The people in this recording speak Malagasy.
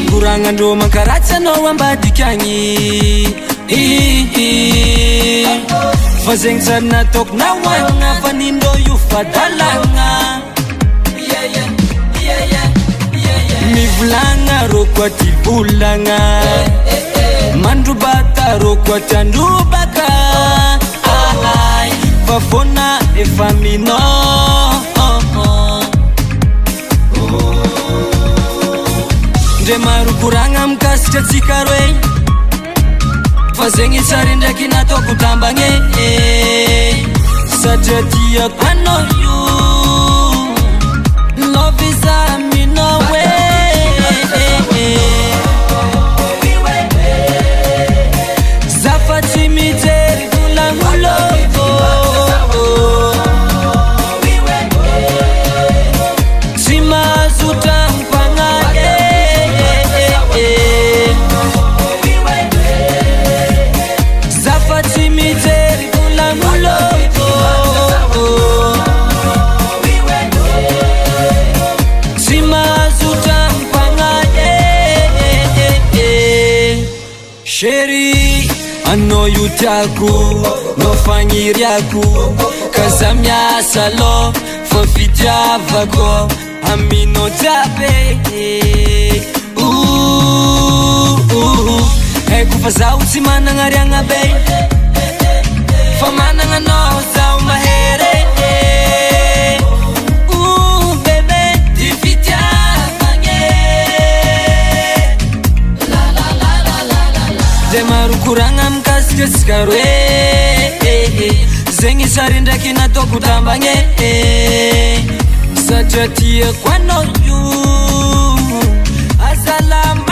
kurangandro mankaratsyanao ambadikagny fa zegny tsary nataoko nahoagna fa nindrô io fadalagna mivolagna rô koa ty volagna mandrobata rô koa ty androbaka fa fôna efa minao ndre maro koragna mikasitra atsika roe fa zegny tsary ndraiky nataoko tambagny satria tiako anao io love is a minao zafa tsy mijery volagnoloko tsy mazotra mpagnaky zafa tsy mijery volagnoloko tsy mazotra mpagnaky chéri anao io tiako no fagniriako ka za miasa lo fa fitiavako aminao jiaby haiko fa zaho tsy managna ariagna be fa managna anao zaho mahery bebe ty fitiavagny de maro koragna mikasika atsika roe zegny tsary ndraiky nataoko tambagny satria tiako anao io azalama